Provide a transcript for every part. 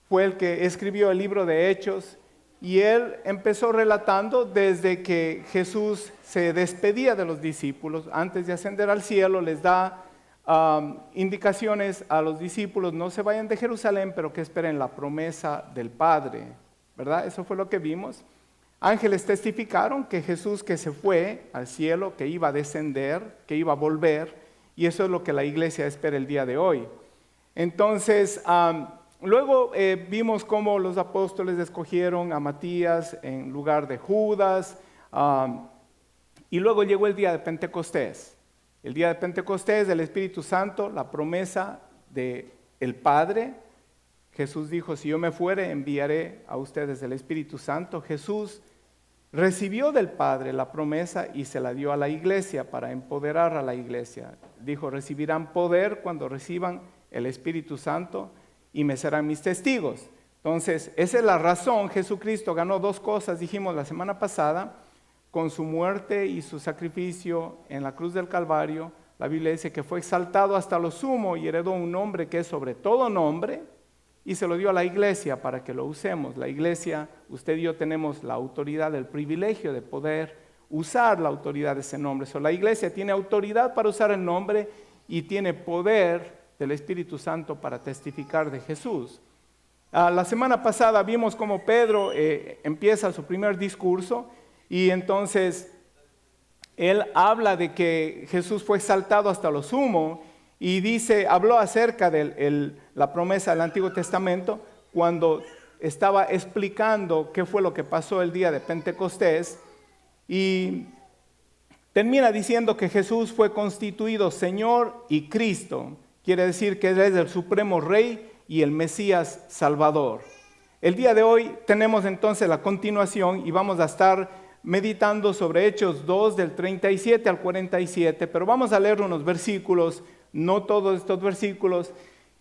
fue el que escribió el libro de Hechos, y él empezó relatando desde que Jesús se despedía de los discípulos. Antes de ascender al cielo les da indicaciones a los discípulos: no se vayan de Jerusalén, pero que esperen la promesa del Padre, ¿verdad? Eso fue lo que vimos. Ángeles testificaron que Jesús, que se fue al cielo, que iba a descender, que iba a volver, y eso es lo que la iglesia espera el día de hoy. Entonces, luego vimos cómo los apóstoles escogieron a Matías en lugar de Judas, y luego llegó el día de Pentecostés. El día de Pentecostés, el Espíritu Santo, la promesa del Padre. Jesús dijo: si yo me fuere, enviaré a ustedes el Espíritu Santo. Jesús recibió del Padre la promesa y se la dio a la iglesia para empoderar a la iglesia. Dijo: recibirán poder cuando reciban el Espíritu Santo y me serán mis testigos. Entonces, esa es la razón. Jesucristo ganó dos cosas, dijimos la semana pasada, con su muerte y su sacrificio en la cruz del Calvario. La Biblia dice que fue exaltado hasta lo sumo y heredó un nombre que es sobre todo nombre, y se lo dio a la iglesia para que lo usemos. La iglesia, usted y yo tenemos la autoridad, el privilegio de poder usar la autoridad de ese nombre. La iglesia tiene autoridad para usar el nombre y tiene poder del Espíritu Santo para testificar de Jesús. La semana pasada vimos cómo Pedro empieza su primer discurso, y entonces él habla de que Jesús fue exaltado hasta lo sumo, y habló acerca de la promesa del Antiguo Testamento cuando estaba explicando qué fue lo que pasó el día de Pentecostés, y termina diciendo que Jesús fue constituido Señor y Cristo. Quiere decir que Él es el supremo Rey y el Mesías Salvador. El día de hoy tenemos entonces la continuación y vamos a estar meditando sobre Hechos 2 del 37 al 47, pero vamos a leer unos versículos, no todos estos versículos,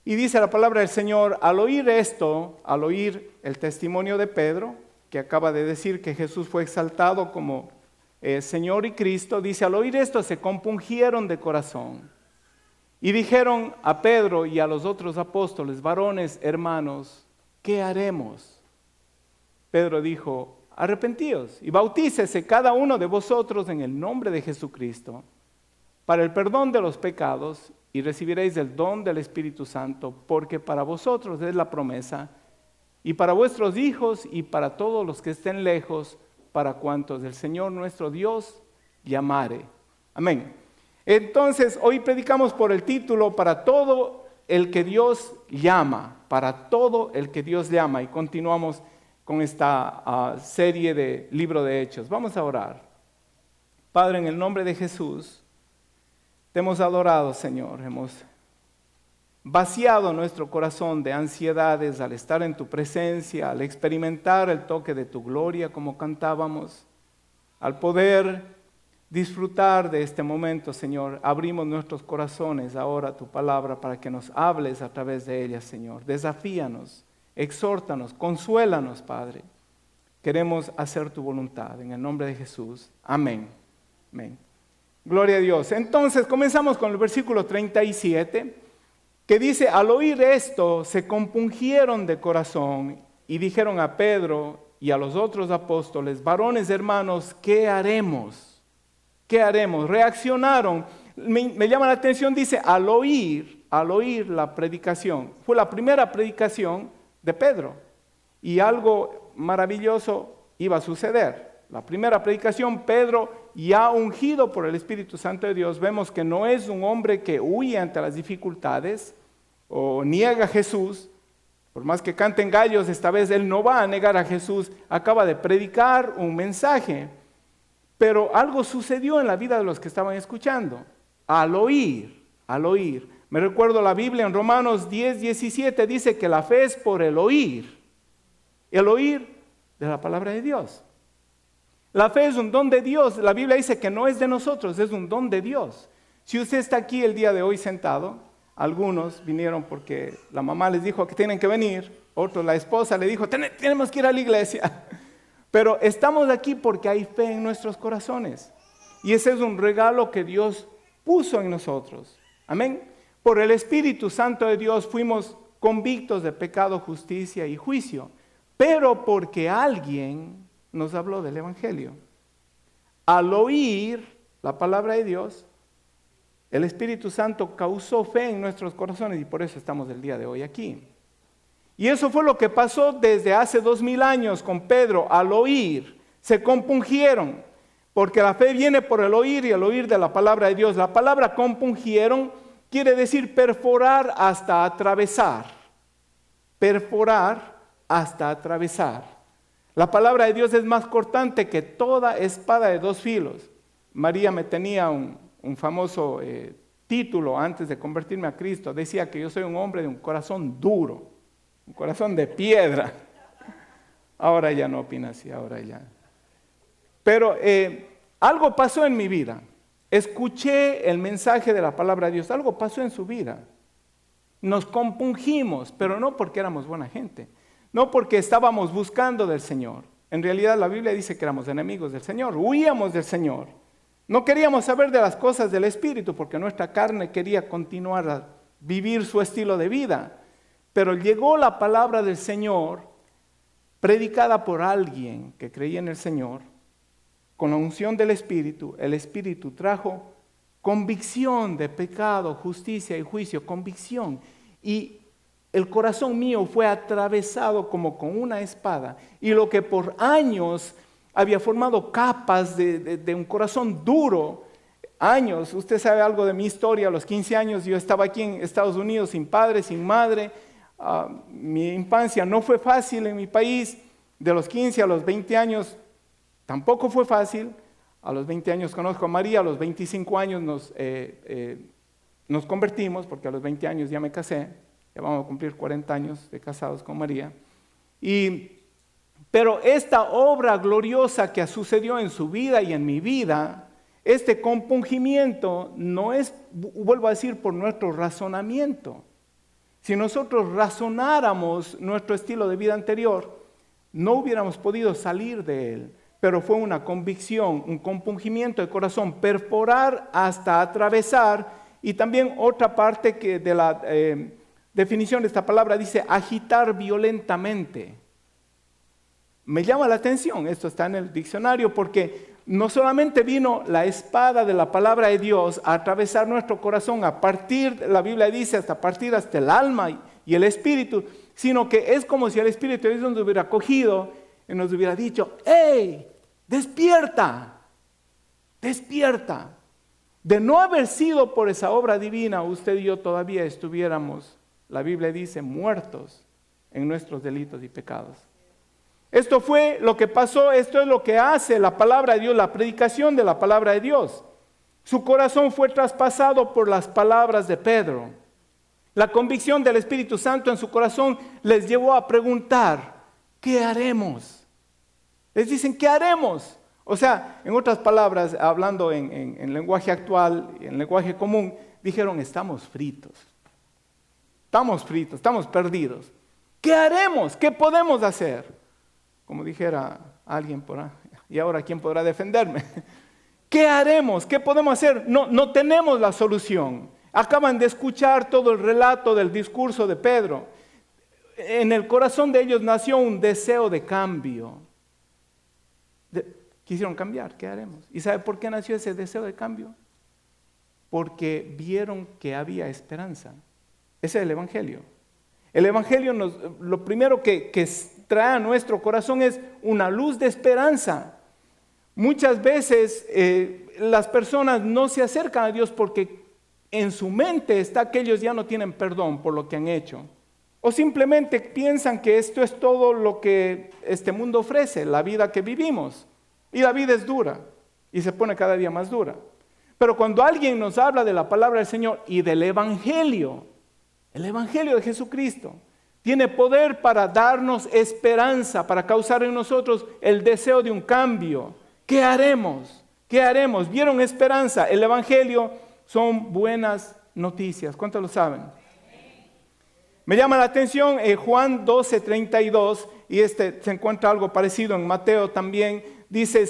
y dice la palabra del Señor: al oír esto, al oír el testimonio de Pedro, que acaba de decir que Jesús fue exaltado como Señor y Cristo, dice: al oír esto se compungieron de corazón, y dijeron a Pedro y a los otros apóstoles: varones, hermanos, ¿qué haremos? Pedro dijo: arrepentíos y bautícese cada uno de vosotros en el nombre de Jesucristo para el perdón de los pecados, y recibiréis el don del Espíritu Santo, porque para vosotros es la promesa, y para vuestros hijos y para todos los que estén lejos, para cuantos el Señor nuestro Dios llamare. Amén. Entonces, hoy predicamos por el título: para todo el que Dios llama, para todo el que Dios llama, y continuamos con esta serie de libro de Hechos. Vamos a orar. Padre, en el nombre de Jesús, te hemos adorado, Señor. Hemos vaciado nuestro corazón de ansiedades al estar en tu presencia, al experimentar el toque de tu gloria como cantábamos, al poder disfrutar de este momento, Señor. Abrimos nuestros corazones ahora a tu palabra para que nos hables a través de ella, Señor. Desafíanos, exhórtanos, consuélanos, Padre. Queremos hacer tu voluntad en el nombre de Jesús. Amén. Amén. Gloria a Dios. Entonces comenzamos con el versículo 37, que dice: al oír esto se compungieron de corazón y dijeron a Pedro y a los otros apóstoles: varones, hermanos, ¿qué haremos? ¿Qué haremos? Reaccionaron. Me llama la atención, dice al oír la predicación. Fue la primera predicación de Pedro, y algo maravilloso iba a suceder. La primera predicación, Pedro, ya ungido por el Espíritu Santo de Dios, vemos que no es un hombre que huye ante las dificultades o niega a Jesús. Por más que canten gallos, esta vez él no va a negar a Jesús. Acaba de predicar un mensaje, pero algo sucedió en la vida de los que estaban escuchando. Al oír. Me recuerdo la Biblia en Romanos 10:17 dice que la fe es por el oír de la palabra de Dios. La fe es un don de Dios. La Biblia dice que no es de nosotros, es un don de Dios. Si usted está aquí el día de hoy sentado, algunos vinieron porque la mamá les dijo que tienen que venir, otros la esposa le dijo: tenemos que ir a la iglesia. Pero estamos aquí porque hay fe en nuestros corazones, y ese es un regalo que Dios puso en nosotros. Amén. Por el Espíritu Santo de Dios fuimos convictos de pecado, justicia y juicio, pero porque alguien nos habló del Evangelio. Al oír la palabra de Dios, el Espíritu Santo causó fe en nuestros corazones y por eso estamos el día de hoy aquí. Y eso fue lo que pasó desde hace 2000 años con Pedro. Al oír, se compungieron, porque la fe viene por el oír y el oír de la palabra de Dios. La palabra compungieron quiere decir perforar hasta atravesar. Perforar hasta atravesar. La palabra de Dios es más cortante que toda espada de dos filos. María me tenía un famoso título antes de convertirme a Cristo. Decía que yo soy un hombre de un corazón duro, un corazón de piedra. Ahora ya no opina así, ahora ya. Pero algo pasó en mi vida. Escuché el mensaje de la palabra de Dios. Algo pasó en su vida. Nos compungimos, pero no porque éramos buena gente. No porque estábamos buscando del Señor. En realidad la Biblia dice que éramos enemigos del Señor. Huíamos del Señor. No queríamos saber de las cosas del Espíritu porque nuestra carne quería continuar a vivir su estilo de vida. Pero llegó la palabra del Señor, predicada por alguien que creía en el Señor, con la unción del Espíritu. El Espíritu trajo convicción de pecado, justicia y juicio, convicción. Y el corazón mío fue atravesado como con una espada. Y lo que por años había formado capas de un corazón duro, años. Usted sabe algo de mi historia. A los 15 años yo estaba aquí en Estados Unidos sin padre, sin madre. Mi infancia no fue fácil en mi país. De los 15 a los 20 años tampoco fue fácil. A los 20 años conozco a María. A los 25 años nos convertimos, porque a los 20 años ya me casé. Ya vamos a cumplir 40 años de casados con María. Pero esta obra gloriosa que sucedió en su vida y en mi vida, este compungimiento no es, vuelvo a decir, por nuestro razonamiento. Si nosotros razonáramos nuestro estilo de vida anterior, no hubiéramos podido salir de él. Pero fue una convicción, un compungimiento de corazón, perforar hasta atravesar. Y también otra parte que de la definición de esta palabra dice agitar violentamente. Me llama la atención, esto está en el diccionario, porque no solamente vino la espada de la palabra de Dios a atravesar nuestro corazón, a partir, la Biblia dice, hasta partir hasta el alma y el espíritu, sino que es como si el Espíritu de Dios nos hubiera cogido y nos hubiera dicho, ¡hey! ¡Despierta! ¡Despierta! De no haber sido por esa obra divina, usted y yo todavía estuviéramos, la Biblia dice, muertos en nuestros delitos y pecados. Esto fue lo que pasó, esto es lo que hace la palabra de Dios, la predicación de la palabra de Dios. Su corazón fue traspasado por las palabras de Pedro. La convicción del Espíritu Santo en su corazón les llevó a preguntar, ¿qué haremos? Les dicen, ¿qué haremos? O sea, en otras palabras, hablando en lenguaje actual, en lenguaje común, dijeron, estamos fritos. Estamos fritos, estamos perdidos. ¿Qué haremos? ¿Qué podemos hacer? Como dijera alguien por ahí, y ahora ¿quién podrá defenderme? ¿Qué haremos? ¿Qué podemos hacer? No tenemos la solución. Acaban de escuchar todo el relato del discurso de Pedro. En el corazón de ellos nació un deseo de cambio. Quisieron cambiar, ¿qué haremos? ¿Y sabe por qué nació ese deseo de cambio? Porque vieron que había esperanza. Ese es el Evangelio. El Evangelio lo primero que trae a nuestro corazón es una luz de esperanza. Muchas veces las personas no se acercan a Dios porque en su mente está que ellos ya no tienen perdón por lo que han hecho. O simplemente piensan que esto es todo lo que este mundo ofrece, la vida que vivimos. Y la vida es dura y se pone cada día más dura. Pero cuando alguien nos habla de la palabra del Señor y del Evangelio, el Evangelio de Jesucristo tiene poder para darnos esperanza, para causar en nosotros el deseo de un cambio. ¿Qué haremos? ¿Qué haremos? ¿Vieron esperanza? El Evangelio son buenas noticias. ¿Cuántos lo saben? Me llama la atención Juan 12:32, y se encuentra algo parecido en Mateo también. Dice,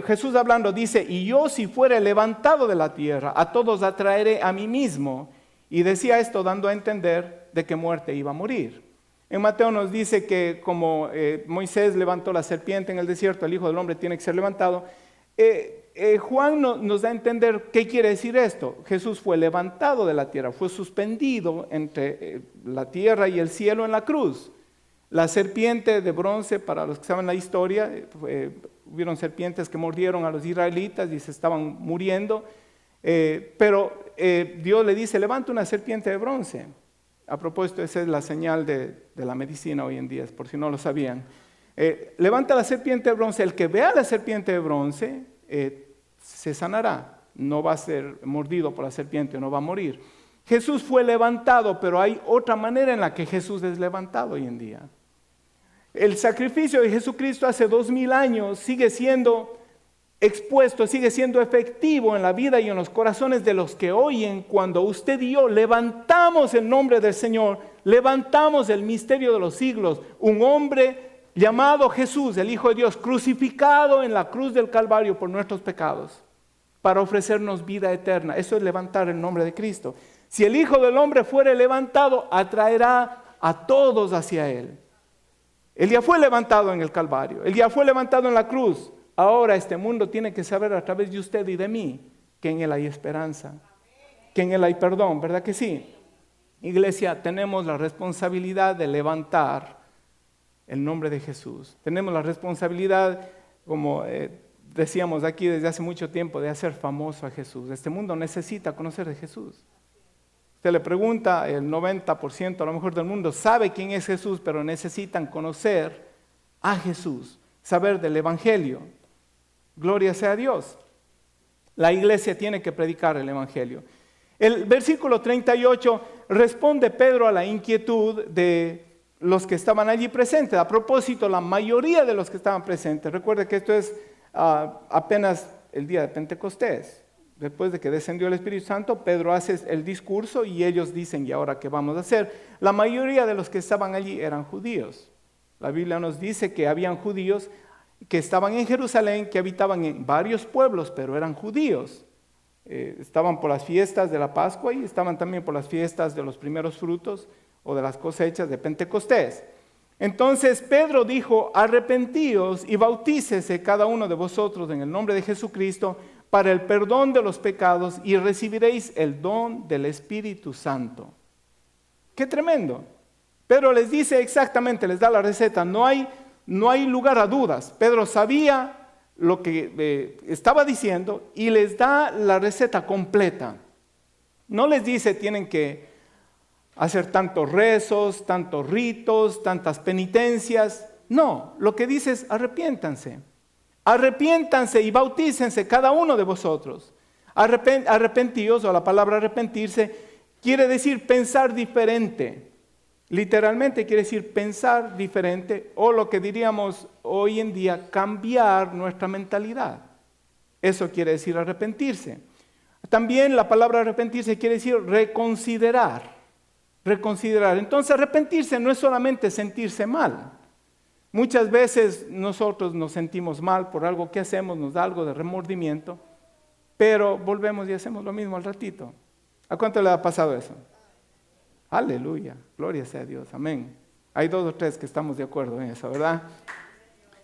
Jesús hablando dice, y yo si fuere levantado de la tierra, a todos atraeré a mí mismo. Y decía esto dando a entender de qué muerte iba a morir. En Mateo nos dice que como Moisés levantó la serpiente en el desierto, el Hijo del Hombre tiene que ser levantado. Juan nos da a entender qué quiere decir esto. Jesús fue levantado de la tierra, fue suspendido entre la tierra y el cielo en la cruz. La serpiente de bronce, para los que saben la historia, hubieron serpientes que mordieron a los israelitas y se estaban muriendo, pero Dios le dice, levanta una serpiente de bronce. A propósito, esa es la señal de la medicina hoy en día, por si no lo sabían. Levanta la serpiente de bronce, el que vea la serpiente de bronce se sanará, no va a ser mordido por la serpiente, no va a morir. Jesús fue levantado, pero hay otra manera en la que Jesús es levantado hoy en día. El sacrificio de Jesucristo hace 2000 años sigue siendo expuesto, sigue siendo efectivo en la vida y en los corazones de los que oyen cuando usted y yo levantamos el nombre del Señor, levantamos el misterio de los siglos, un hombre llamado Jesús, el Hijo de Dios, crucificado en la cruz del Calvario por nuestros pecados, para ofrecernos vida eterna. Eso es levantar el nombre de Cristo. Si el Hijo del Hombre fuere levantado, atraerá a todos hacia Él. Él ya fue levantado en el Calvario, Él ya fue levantado en la cruz. Ahora este mundo tiene que saber a través de usted y de mí que en Él hay esperanza, que en Él hay perdón, ¿verdad que sí? Iglesia, tenemos la responsabilidad de levantar el nombre de Jesús. Tenemos la responsabilidad, como decíamos aquí desde hace mucho tiempo, de hacer famoso a Jesús. Este mundo necesita conocer de Jesús. Usted le pregunta, el 90% a lo mejor del mundo sabe quién es Jesús, pero necesitan conocer a Jesús, saber del Evangelio. Gloria sea a Dios. La iglesia tiene que predicar el Evangelio. El versículo 38 responde Pedro a la inquietud de los que estaban allí presentes. A propósito, la mayoría de los que estaban presentes, recuerde que esto es apenas el día de Pentecostés. Después de que descendió el Espíritu Santo, Pedro hace el discurso y ellos dicen, ¿y ahora qué vamos a hacer? La mayoría de los que estaban allí eran judíos. La Biblia nos dice que habían judíos que estaban en Jerusalén, que habitaban en varios pueblos, pero eran judíos. Estaban por las fiestas de la Pascua y estaban también por las fiestas de los primeros frutos o de las cosechas de Pentecostés. Entonces Pedro dijo, arrepentíos y bautícese cada uno de vosotros en el nombre de Jesucristo para el perdón de los pecados y recibiréis el don del Espíritu Santo. ¡Qué tremendo! Pedro les dice exactamente, les da la receta, no hay lugar a dudas. Pedro sabía lo que estaba diciendo y les da la receta completa. No les dice tienen que hacer tantos rezos, tantos ritos, tantas penitencias. No, lo que dice es arrepiéntanse. Arrepiéntanse y bautícense cada uno de vosotros. Arrepentíos, o la palabra arrepentirse, quiere decir pensar diferente. Literalmente quiere decir pensar diferente, o lo que diríamos hoy en día, cambiar nuestra mentalidad. Eso quiere decir arrepentirse. También la palabra arrepentirse quiere decir reconsiderar. Reconsiderar. Entonces arrepentirse no es solamente sentirse mal. Muchas veces nosotros nos sentimos mal por algo que hacemos, nos da algo de remordimiento, pero volvemos y hacemos lo mismo al ratito. ¿A cuánto le ha pasado eso? Aleluya, gloria sea a Dios, amén. Hay 2 o 3 que estamos de acuerdo en eso, ¿verdad?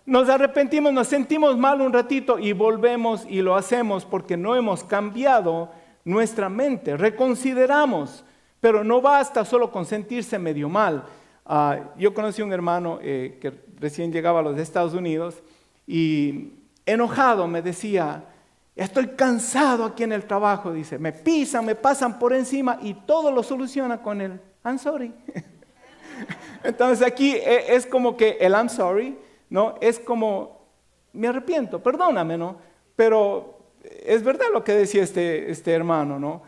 Nos arrepentimos, nos sentimos mal un ratito y volvemos y lo hacemos porque no hemos cambiado nuestra mente, reconsideramos, pero no basta solo con sentirse medio mal. Yo conocí a un hermano que recién llegaba a los Estados Unidos y enojado me decía, estoy cansado aquí en el trabajo, dice, me pisan, me pasan por encima y todo lo soluciona con el I'm sorry. Entonces aquí es como que el I'm sorry, ¿no? Es como, me arrepiento, perdóname, ¿no? Pero es verdad lo que decía este hermano, ¿no?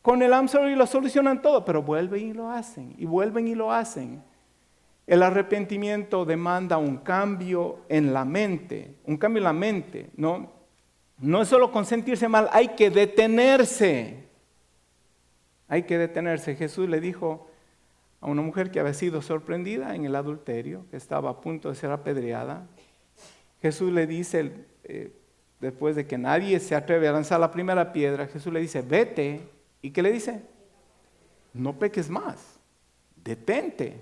Con el I'm sorry lo solucionan todo, pero vuelven y lo hacen, y vuelven y lo hacen. El arrepentimiento demanda un cambio en la mente, ¿no? No es solo con sentirse mal, hay que detenerse. Hay que detenerse. Jesús le dijo a una mujer que había sido sorprendida en el adulterio, que estaba a punto de ser apedreada. Jesús le dice, después de que nadie se atreve a lanzar la primera piedra, Jesús le dice, vete. ¿Y qué le dice? no peques más. Detente.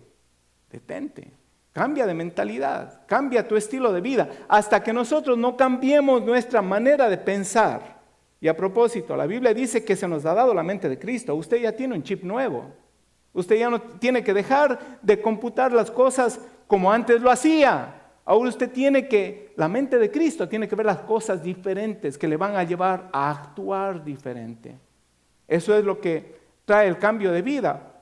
Cambia de mentalidad, cambia tu estilo de vida, hasta que nosotros no cambiemos nuestra manera de pensar. Y a propósito, la Biblia dice que se nos ha dado la mente de Cristo. Usted ya tiene un chip nuevo. Usted ya no tiene que dejar de computar las cosas como antes lo hacía. Ahora usted la mente de Cristo tiene que ver las cosas diferentes que le van a llevar a actuar diferente. Eso es lo que trae el cambio de vida.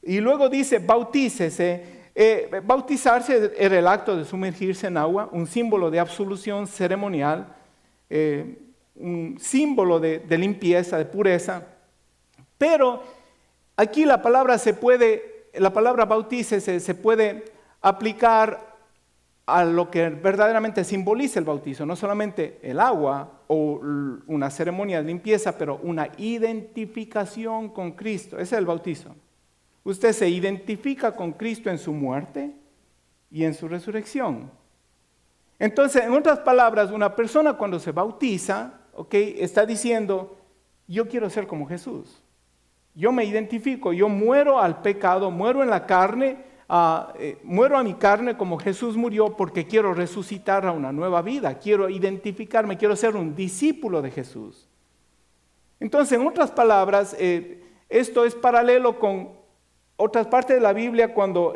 Y luego dice, bautícese. Bautizarse era el acto de sumergirse en agua, un símbolo de absolución ceremonial, un símbolo de limpieza, de pureza. Pero aquí la palabra bautícese se puede aplicar a lo que verdaderamente simboliza el bautizo, no solamente el agua o una ceremonia de limpieza, pero una identificación con Cristo. Ese es el bautizo. Usted se identifica con Cristo en su muerte y en su resurrección. Entonces, en otras palabras, una persona cuando se bautiza, está diciendo, yo quiero ser como Jesús. Yo me identifico, yo muero al pecado, muero en la carne, muero a mi carne como Jesús murió porque quiero resucitar a una nueva vida. Quiero identificarme, quiero ser un discípulo de Jesús. Entonces, en otras palabras, esto es paralelo con otras partes de la Biblia cuando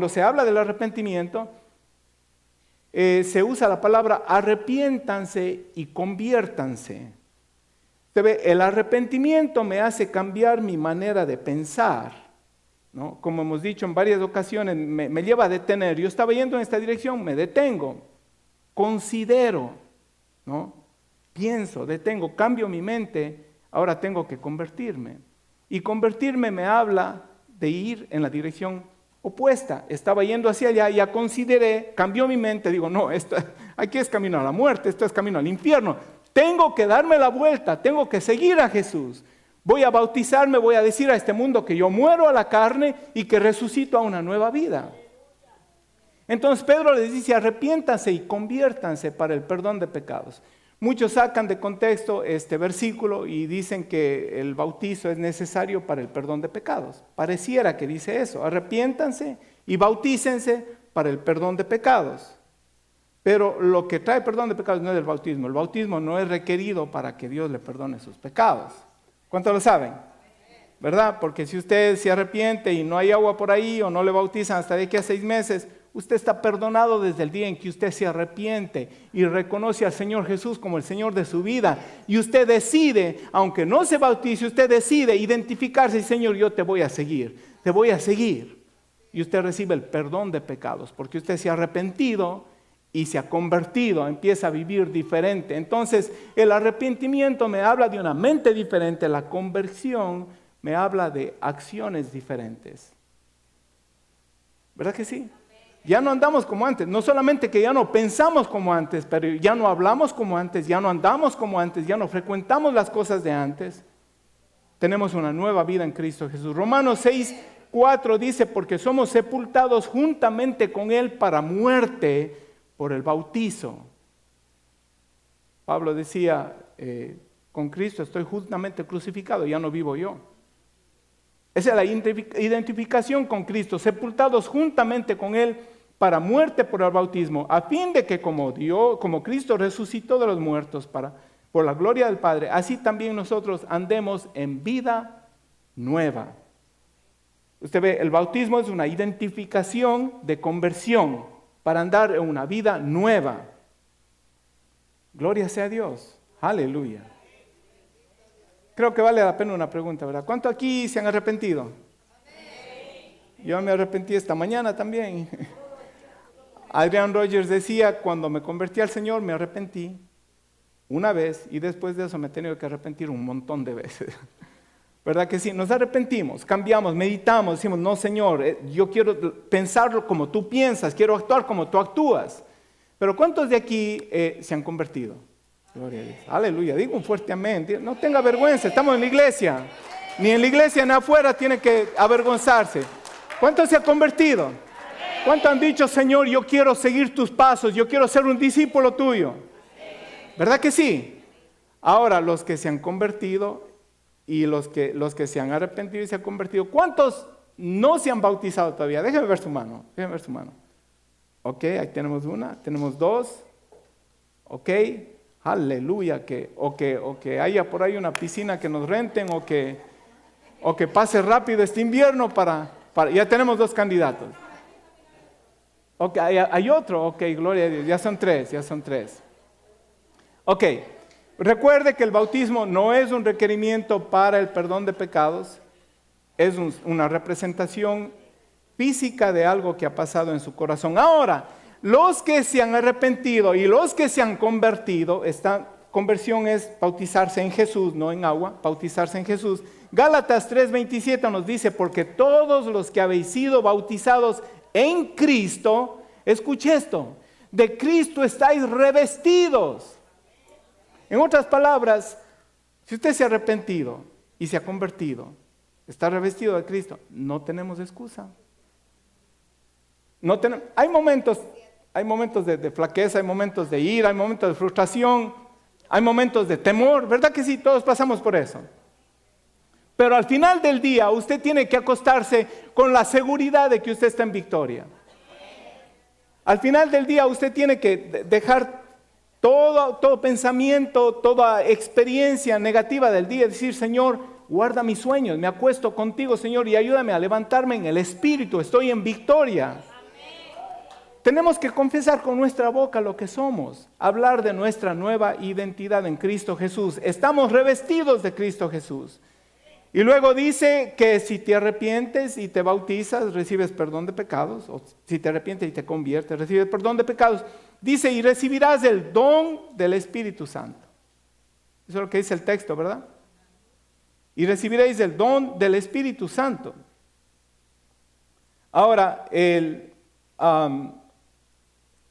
se habla del arrepentimiento, se usa la palabra arrepiéntanse y conviértanse. Usted ve, el arrepentimiento me hace cambiar mi manera de pensar, ¿no? Como hemos dicho en varias ocasiones, me lleva a detener. Yo estaba yendo en esta dirección, me detengo, considero, ¿no? Pienso, detengo, cambio mi mente, ahora tengo que convertirme. Y convertirme me habla de ir en la dirección opuesta. Estaba yendo hacia allá, ya consideré, cambió mi mente, digo, no, aquí es camino a la muerte, esto es camino al infierno. Tengo que darme la vuelta, tengo que seguir a Jesús. Voy a bautizarme, voy a decir a este mundo que yo muero a la carne y que resucito a una nueva vida. Entonces Pedro les dice, arrepiéntanse y conviértanse para el perdón de pecados. Muchos sacan de contexto este versículo y dicen que el bautizo es necesario para el perdón de pecados. Pareciera que dice eso, arrepiéntanse y bautícense para el perdón de pecados. Pero lo que trae perdón de pecados no es el bautismo no es requerido para que Dios le perdone sus pecados. ¿Cuántos lo saben? ¿Verdad? Porque si usted se arrepiente y no hay agua por ahí o no le bautizan hasta de aquí a 6 meses, usted está perdonado desde el día en que usted se arrepiente y reconoce al Señor Jesús como el Señor de su vida. Y usted decide, aunque no se bautice, usted decide identificarse y Señor, yo te voy a seguir, te voy a seguir. Y usted recibe el perdón de pecados porque usted se ha arrepentido y se ha convertido, empieza a vivir diferente. Entonces, el arrepentimiento me habla de una mente diferente, la conversión me habla de acciones diferentes. ¿Verdad que sí? Ya no andamos como antes, no solamente que ya no pensamos como antes, pero ya no hablamos como antes, ya no andamos como antes, ya no frecuentamos las cosas de antes. Tenemos una nueva vida en Cristo Jesús. Romanos 6:4 dice, porque somos sepultados juntamente con Él para muerte por el bautizo. Pablo decía, con Cristo estoy juntamente crucificado, ya no vivo yo. Esa es la identificación con Cristo, sepultados juntamente con Él para muerte por el bautismo, a fin de que como Cristo resucitó de los muertos por la gloria del Padre, así también nosotros andemos en vida nueva. Usted ve, el bautismo es una identificación de conversión para andar en una vida nueva. Gloria sea a Dios. Aleluya. Creo que vale la pena una pregunta, ¿verdad? ¿Cuántos aquí se han arrepentido? Yo me arrepentí esta mañana también. Adrian Rogers decía, cuando me convertí al Señor me arrepentí una vez y después de eso me he tenido que arrepentir un montón de veces. ¿Verdad que sí? Nos arrepentimos, cambiamos, meditamos, decimos, no Señor, yo quiero pensarlo como tú piensas, quiero actuar como tú actúas. Pero ¿cuántos de aquí se han convertido? Gloria a Dios. Aleluya, digo un fuerte amén. No tenga vergüenza, estamos en la iglesia. Ni en la iglesia ni afuera tiene que avergonzarse. ¿Cuántos se han convertido? ¿Cuántos han dicho, Señor, yo quiero seguir tus pasos, yo quiero ser un discípulo tuyo? ¿Verdad que sí? Ahora, los que se han convertido, y los que se han arrepentido y se han convertido. ¿Cuántos no se han bautizado todavía? Déjenme ver su mano. Ok, ahí tenemos una, tenemos dos. Ok, aleluya, o que haya por ahí una piscina que nos renten, o que pase rápido este invierno ya tenemos 2 candidatos. Ok, hay otro, ok, gloria a Dios, ya son tres. Ok, recuerde que el bautismo no es un requerimiento para el perdón de pecados, es una representación física de algo que ha pasado en su corazón. Ahora, los que se han arrepentido y los que se han convertido, esta conversión es bautizarse en Jesús, no en agua, bautizarse en Jesús. Gálatas 3:27 nos dice, porque todos los que habéis sido bautizados en Cristo, escuche esto, de Cristo estáis revestidos. En otras palabras, si usted se ha arrepentido y se ha convertido, está revestido de Cristo, no tenemos excusa. Hay momentos de flaqueza, hay momentos de ira, hay momentos de frustración, hay momentos de temor, ¿verdad que sí? Todos pasamos por eso. Pero al final del día usted tiene que acostarse con la seguridad de que usted está en victoria. Al final del día usted tiene que dejar todo pensamiento, toda experiencia negativa del día, decir, Señor, guarda mis sueños, me acuesto contigo, Señor, y ayúdame a levantarme en el espíritu, estoy en victoria. Tenemos que confesar con nuestra boca lo que somos, hablar de nuestra nueva identidad en Cristo Jesús. Estamos revestidos de Cristo Jesús. Y luego dice que si te arrepientes y te bautizas, recibes perdón de pecados, o si te arrepientes y te conviertes, recibes perdón de pecados. Dice, y recibirás el don del Espíritu Santo. Eso es lo que dice el texto, ¿verdad? Y recibiréis el don del Espíritu Santo. Ahora, ¿qué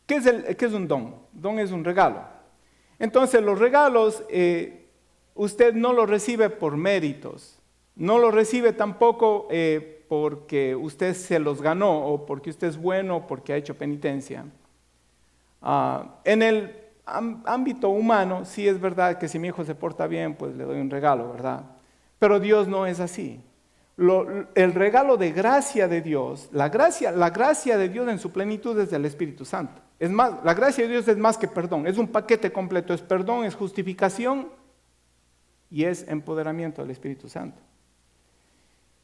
es un don? Don es un regalo. Entonces, los regalos, usted no los recibe por méritos. No los recibe tampoco porque usted se los ganó o porque usted es bueno o porque ha hecho penitencia. En el ámbito humano, sí es verdad que si mi hijo se porta bien, pues le doy un regalo, ¿verdad? Pero Dios no es así. El regalo de gracia de Dios, la gracia de Dios en su plenitud es del Espíritu Santo. Es más, la gracia de Dios es más que perdón, es un paquete completo, es perdón, es justificación y es empoderamiento del Espíritu Santo.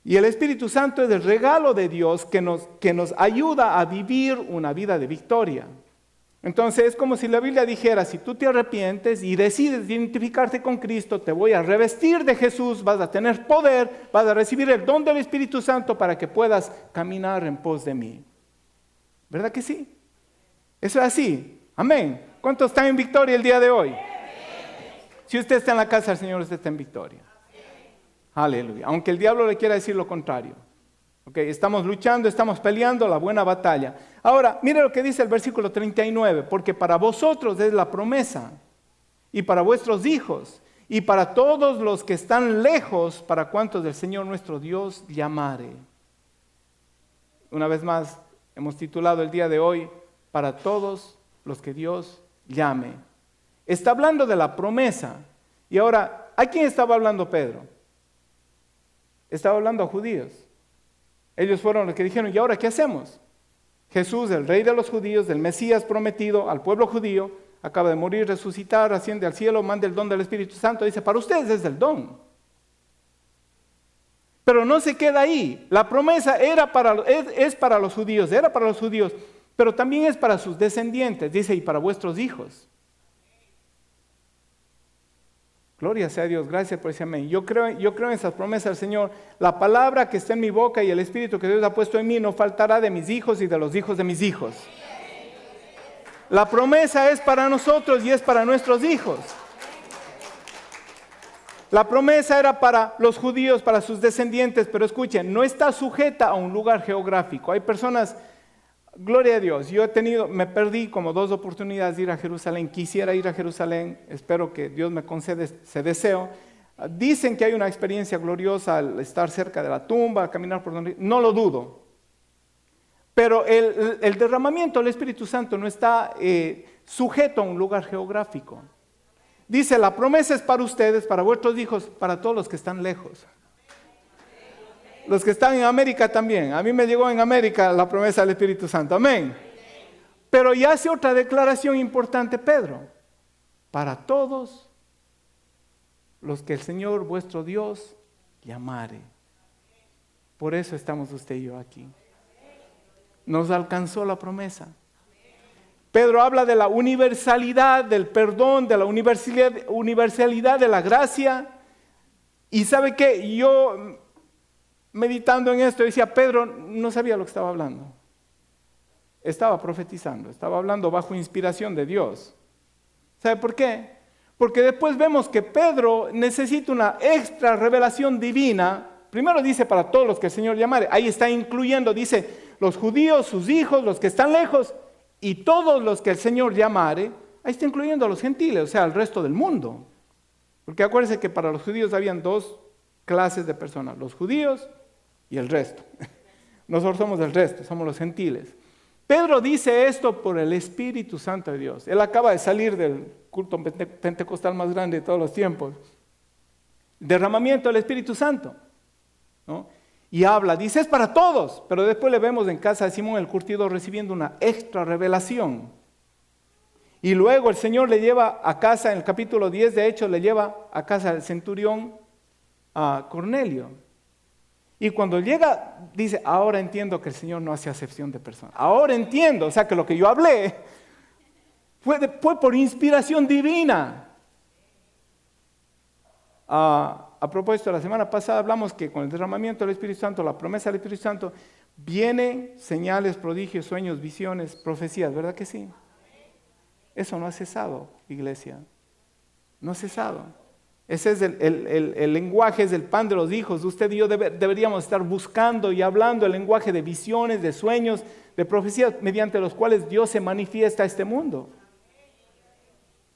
Y el Espíritu Santo es el regalo de Dios que nos ayuda a vivir una vida de victoria. Entonces es como si la Biblia dijera, si tú te arrepientes y decides identificarte con Cristo, te voy a revestir de Jesús, vas a tener poder, vas a recibir el don del Espíritu Santo para que puedas caminar en pos de mí. ¿Verdad que sí? Eso es así. Amén. ¿Cuántos están en victoria el día de hoy? Si usted está en la casa del Señor, usted está en victoria. Aleluya. Aunque el diablo le quiera decir lo contrario. Okay, estamos luchando, estamos peleando la buena batalla. Ahora, mire lo que dice el versículo 39. Porque para vosotros es la promesa, y para vuestros hijos, y para todos los que están lejos, para cuantos del Señor nuestro Dios llamare. Una vez más, hemos titulado el día de hoy, para todos los que Dios llame. Está hablando de la promesa. Y ahora, ¿a quién estaba hablando Pedro? Estaba hablando a judíos. Ellos fueron los que dijeron, ¿y ahora qué hacemos? Jesús, el rey de los judíos, el Mesías prometido al pueblo judío, acaba de morir, resucitar, asciende al cielo, manda el don del Espíritu Santo. Dice, para ustedes es el don. Pero no se queda ahí. La promesa es para los judíos, era para los judíos, pero también es para sus descendientes. Dice, y para vuestros hijos. Gloria sea a Dios, gracias por ese amén. Yo creo en esas promesas del Señor. La palabra que está en mi boca y el Espíritu que Dios ha puesto en mí no faltará de mis hijos y de los hijos de mis hijos. La promesa es para nosotros y es para nuestros hijos. La promesa era para los judíos, para sus descendientes, pero escuchen, no está sujeta a un lugar geográfico. Hay personas, gloria a Dios, me perdí como 2 oportunidades de ir a Jerusalén, quisiera ir a Jerusalén, espero que Dios me conceda ese deseo. Dicen que hay una experiencia gloriosa al estar cerca de la tumba, al caminar por donde, no lo dudo. Pero el derramamiento del Espíritu Santo no está sujeto a un lugar geográfico. Dice, la promesa es para ustedes, para vuestros hijos, para todos los que están lejos. Los que están en América también. A mí me llegó en América la promesa del Espíritu Santo. Amén. Pero ya hace otra declaración importante Pedro. Para todos los que el Señor vuestro Dios llamare. Por eso estamos usted y yo aquí. Nos alcanzó la promesa. Pedro habla de la universalidad del perdón, de la universalidad de la gracia. Y ¿sabe qué? Yo, meditando en esto, decía, Pedro no sabía lo que estaba hablando. Estaba profetizando, estaba hablando bajo inspiración de Dios. ¿Sabe por qué? Porque después vemos que Pedro necesita una extra revelación divina. Primero dice para todos los que el Señor llamare. Ahí está incluyendo, dice, los judíos, sus hijos, los que están lejos, y todos los que el Señor llamare. Ahí está incluyendo a los gentiles, o sea, al resto del mundo. Porque acuérdense que para los judíos habían dos clases de personas, los judíos y el resto. Nosotros somos el resto, somos los gentiles. Pedro dice esto por el Espíritu Santo de Dios. Él acaba de salir del culto pentecostal más grande de todos los tiempos. Derramamiento del Espíritu Santo, ¿no? Y habla, dice, es para todos, pero después le vemos en casa de Simón el curtidor recibiendo una extra revelación. Y luego el Señor le lleva a casa, en el capítulo 10 de Hechos, le lleva a casa del centurión a Cornelio. Y cuando llega, dice, ahora entiendo que el Señor no hace acepción de personas. Ahora entiendo, o sea que lo que yo hablé fue por inspiración divina. A propósito, la semana pasada hablamos que con el derramamiento del Espíritu Santo, la promesa del Espíritu Santo, vienen señales, prodigios, sueños, visiones, profecías, ¿verdad que sí? Eso no ha cesado, iglesia. No ha cesado. Ese es el lenguaje, es el pan de los hijos. Usted y yo deberíamos estar buscando y hablando el lenguaje de visiones, de sueños, de profecías, mediante los cuales Dios se manifiesta a este mundo.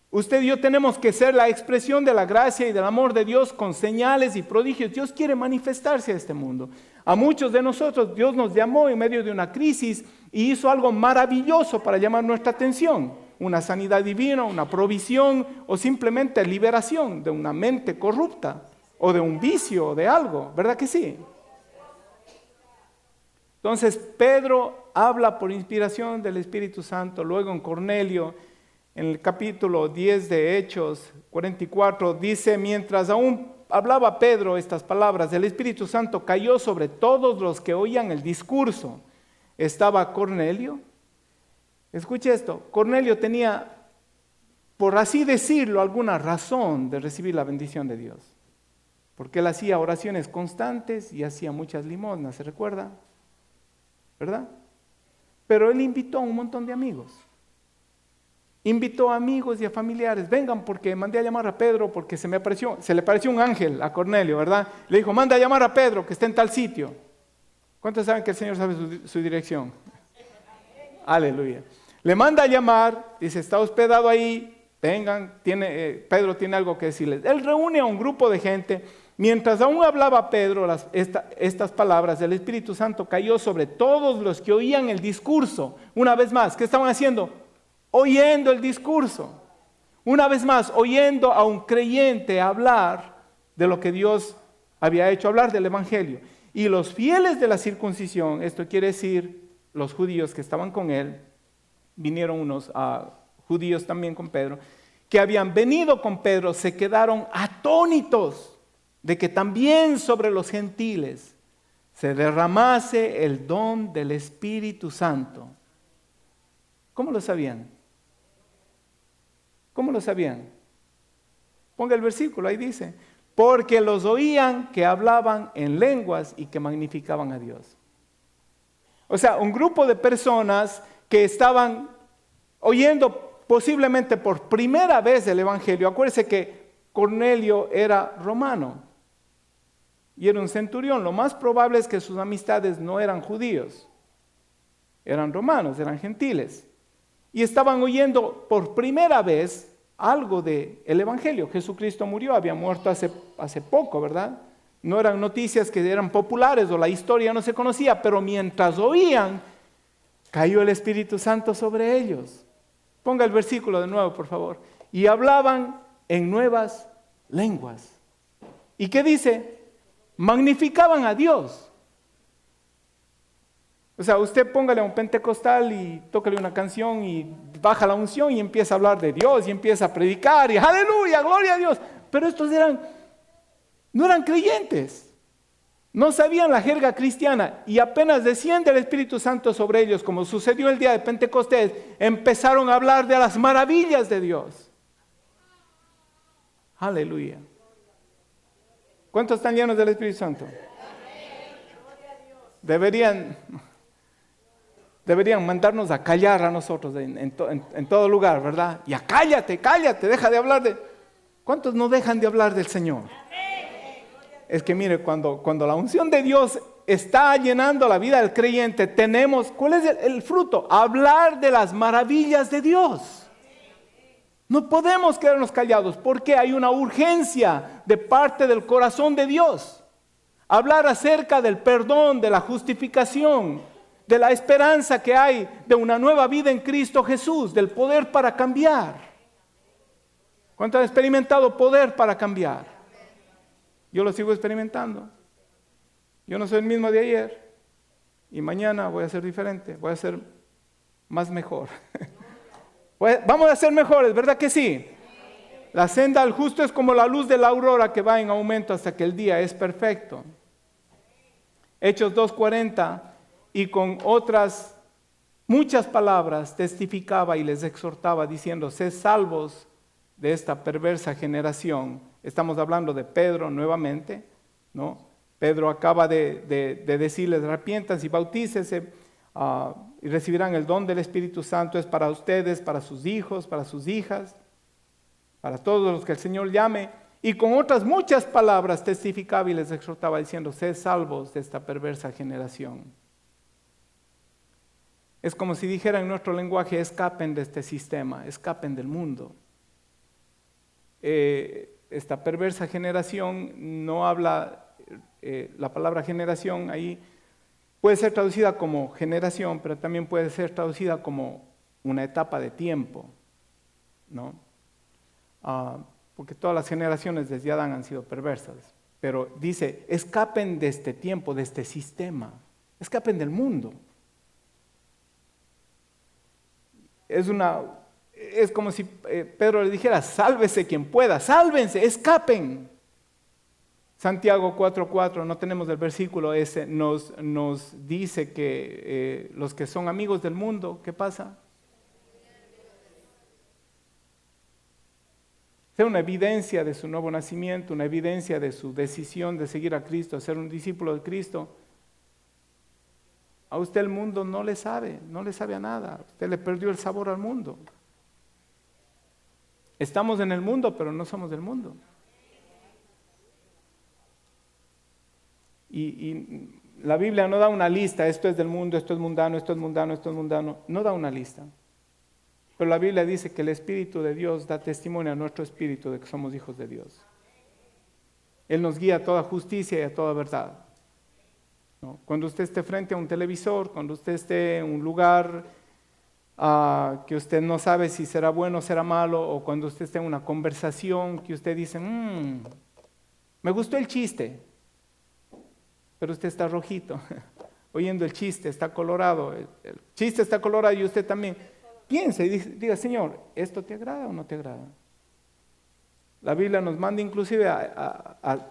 Usted y yo tenemos que ser la expresión de la gracia y del amor de Dios con señales y prodigios. Dios quiere manifestarse a este mundo. A muchos de nosotros Dios nos llamó en medio de una crisis y hizo algo maravilloso para llamar nuestra atención. Una sanidad divina, una provisión o simplemente liberación de una mente corrupta o de un vicio o de algo. ¿Verdad que sí? Entonces Pedro habla por inspiración del Espíritu Santo. Luego en Cornelio, en el capítulo 10 de Hechos 44, dice, mientras aún hablaba Pedro estas palabras, el Espíritu Santo cayó sobre todos los que oían el discurso. Estaba Cornelio. Escuche esto, Cornelio tenía, por así decirlo, alguna razón de recibir la bendición de Dios. Porque él hacía oraciones constantes y hacía muchas limosnas, ¿se recuerda? ¿Verdad? Pero él invitó a un montón de amigos. Invitó a amigos y a familiares, vengan porque mandé a llamar a Pedro porque se le pareció un ángel a Cornelio, ¿verdad? Le dijo, manda a llamar a Pedro que está en tal sitio. ¿Cuántos saben que el Señor sabe su dirección? Aleluya. Le manda a llamar, dice, está hospedado ahí, vengan, Pedro tiene algo que decirles. Él reúne a un grupo de gente, mientras aún hablaba Pedro estas palabras, el Espíritu Santo cayó sobre todos los que oían el discurso. Una vez más, ¿qué estaban haciendo? Oyendo el discurso. Una vez más, oyendo a un creyente hablar de lo que Dios había hecho, hablar del Evangelio. Y los fieles de la circuncisión, esto quiere decir los judíos que estaban con él, vinieron unos judíos también con Pedro, que habían venido con Pedro, se quedaron atónitos de que también sobre los gentiles se derramase el don del Espíritu Santo. ¿Cómo lo sabían? ¿Cómo lo sabían? Ponga el versículo, ahí dice, porque los oían que hablaban en lenguas y que magnificaban a Dios. O sea, un grupo de personas que estaban oyendo posiblemente por primera vez el Evangelio. Acuérdense que Cornelio era romano y era un centurión. Lo más probable es que sus amistades no eran judíos, eran romanos, eran gentiles. Y estaban oyendo por primera vez algo del Evangelio. Jesucristo murió, había muerto hace poco, ¿verdad? No eran noticias que eran populares o la historia no se conocía, pero mientras oían, cayó el Espíritu Santo sobre ellos. Ponga el versículo de nuevo, por favor. Y hablaban en nuevas lenguas. ¿Y qué dice? Magnificaban a Dios. O sea, usted póngale a un pentecostal y tócale una canción y baja la unción y empieza a hablar de Dios y empieza a predicar y aleluya, gloria a Dios. Pero estos no eran creyentes, no sabían la jerga cristiana y apenas desciende el Espíritu Santo sobre ellos, como sucedió el día de Pentecostés, empezaron a hablar de las maravillas de Dios. Aleluya. ¿Cuántos están llenos del Espíritu Santo? Deberían mandarnos a callar a nosotros en todo lugar, ¿verdad? Ya cállate, deja de hablar de... ¿Cuántos no dejan de hablar del Señor? Es que mire, cuando la unción de Dios está llenando la vida del creyente, ¿cuál es el fruto? Hablar de las maravillas de Dios. No podemos quedarnos callados porque hay una urgencia de parte del corazón de Dios. Hablar acerca del perdón, de la justificación, de la esperanza que hay de una nueva vida en Cristo Jesús, del poder para cambiar. ¿Cuántos han experimentado poder para cambiar? Yo lo sigo experimentando. Yo no soy el mismo de ayer y mañana voy a ser diferente, voy a ser más mejor. Vamos a ser mejores, ¿verdad que sí? La senda al justo es como la luz de la aurora que va en aumento hasta que el día es perfecto. Hechos 2:40, y con otras muchas palabras testificaba y les exhortaba diciendo, sed salvos de esta perversa generación. Estamos hablando de Pedro nuevamente, ¿no? Pedro acaba de decirles, arrepiéntanse y bautícese y recibirán el don del Espíritu Santo. Es para ustedes, para sus hijos, para sus hijas, para todos los que el Señor llame. Y con otras muchas palabras testificaba y les exhortaba diciendo, sed salvos de esta perversa generación. Es como si dijera en nuestro lenguaje, escapen de este sistema, escapen del mundo. Esta perversa generación no habla, la palabra generación ahí puede ser traducida como generación, pero también puede ser traducida como una etapa de tiempo, ¿no? Porque todas las generaciones desde Adán han sido perversas, pero dice, escapen de este tiempo, de este sistema, escapen del mundo. Es como si Pedro le dijera, sálvese quien pueda, sálvense, escapen. Santiago 4:4, no tenemos el versículo ese, nos dice que los que son amigos del mundo, ¿qué pasa? Sea una evidencia de su nuevo nacimiento, una evidencia de su decisión de seguir a Cristo, ser un discípulo de Cristo. A usted el mundo no le sabe a nada. Usted le perdió el sabor al mundo. Estamos en el mundo, pero no somos del mundo. Y la Biblia no da una lista, esto es del mundo, esto es mundano, esto es mundano, esto es mundano. No da una lista. Pero la Biblia dice que el Espíritu de Dios da testimonio a nuestro espíritu de que somos hijos de Dios. Él nos guía a toda justicia y a toda verdad. ¿No? Cuando usted esté frente a un televisor, cuando usted esté en un lugar que usted no sabe si será bueno o será malo, o cuando usted esté en una conversación que usted dice, me gustó el chiste, pero usted está rojito, oyendo el chiste, está colorado, el chiste está colorado y usted también. Piense y diga, Señor, ¿esto te agrada o no te agrada? La Biblia nos manda inclusive a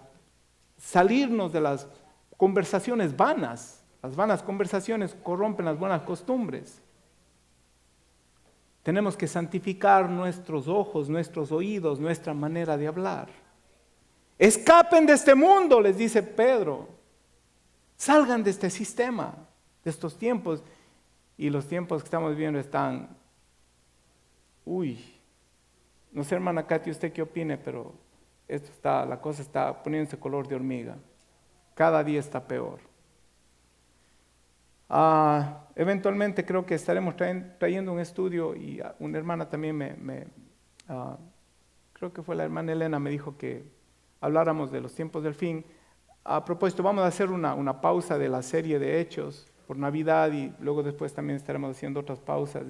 salirnos de las conversaciones vanas. Las vanas conversaciones corrompen las buenas costumbres. Tenemos que santificar nuestros ojos, nuestros oídos, nuestra manera de hablar. Escapen de este mundo, les dice Pedro. Salgan de este sistema, de estos tiempos. Y los tiempos que estamos viviendo están... no sé, hermana Katy, usted qué opine, pero la cosa está poniéndose color de hormiga. Cada día está peor. Eventualmente creo que estaremos trayendo un estudio y una hermana también creo que fue la hermana Elena, me dijo que habláramos de los tiempos del fin. A propósito, vamos a hacer una pausa de la serie de Hechos por Navidad y luego después también estaremos haciendo otras pausas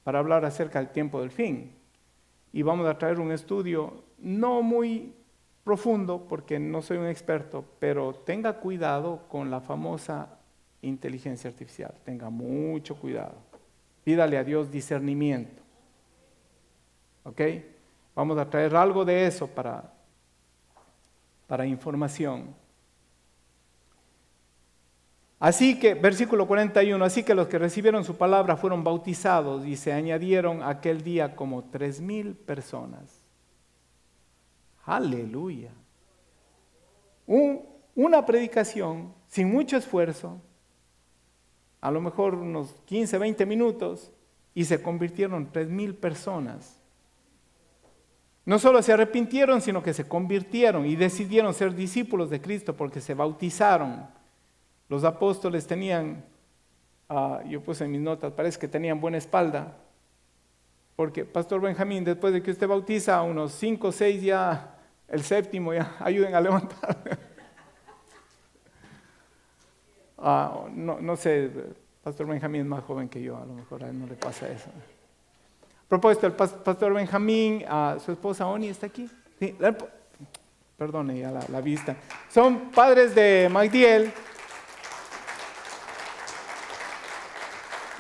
para hablar acerca del tiempo del fin. y vamos a traer un estudio no muy profundo porque no soy un experto, pero tenga cuidado con la famosa inteligencia artificial, tenga mucho cuidado. Pídale a Dios discernimiento. ¿Ok? Vamos a traer algo de eso para información. Así que, versículo 41, así que los que recibieron su palabra fueron bautizados y se añadieron aquel día como 3,000 personas. Aleluya. Una predicación sin mucho esfuerzo, a lo mejor unos 15, 20 minutos, y se convirtieron 3,000 personas. No solo se arrepintieron, sino que se convirtieron y decidieron ser discípulos de Cristo porque se bautizaron. Los apóstoles tenían, yo puse en mis notas, parece que tenían buena espalda, porque Pastor Benjamín, después de que usted bautiza a unos 5 o 6 ya, el séptimo ya, ayuden a levantar. No sé, Pastor Benjamín es más joven que yo, a lo mejor a él no le pasa eso. A propósito, el Pastor Benjamín, su esposa Oni está aquí. Sí, perdone ya la vista. Son padres de Magdiel.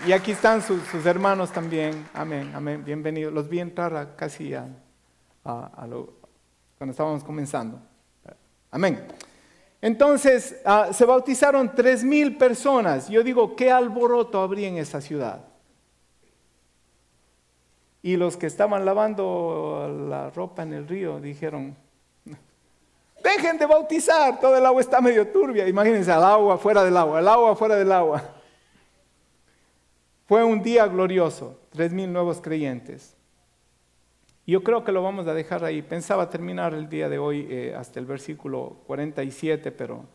Y aquí están sus hermanos también. Amén, amén. Bienvenidos. Los vi entrar casi cuando estábamos comenzando. Amén. Entonces, se bautizaron 3,000 personas. Yo digo, ¿qué alboroto habría en esa ciudad? Y los que estaban lavando la ropa en el río dijeron, dejen de bautizar, todo el agua está medio turbia. Imagínense, el agua fuera del agua, el agua fuera del agua. Fue un día glorioso, 3,000 nuevos creyentes. Yo creo que lo vamos a dejar ahí. Pensaba terminar el día de hoy hasta el versículo 47, pero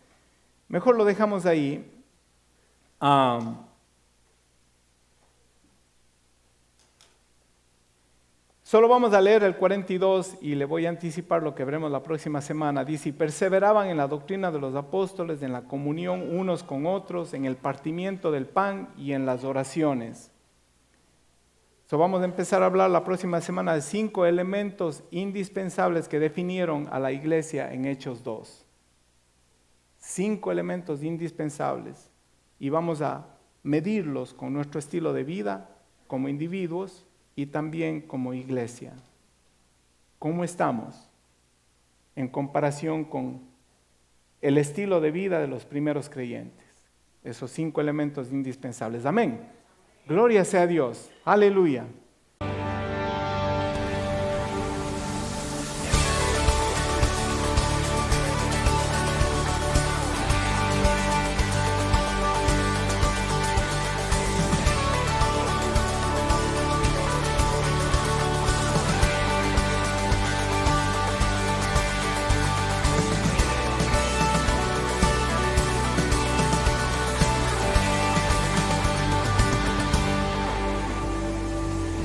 mejor lo dejamos ahí. Solo vamos a leer el 42 y le voy a anticipar lo que veremos la próxima semana. Dice, y perseveraban en la doctrina de los apóstoles, en la comunión unos con otros, en el partimiento del pan y en las oraciones. Vamos a empezar a hablar la próxima semana de 5 elementos indispensables que definieron a la iglesia en Hechos 2. 5 elementos indispensables. Y vamos a medirlos con nuestro estilo de vida como individuos y también como iglesia. ¿Cómo estamos en comparación con el estilo de vida de los primeros creyentes? Esos 5 elementos indispensables. Amén. Gloria sea a Dios. Aleluya.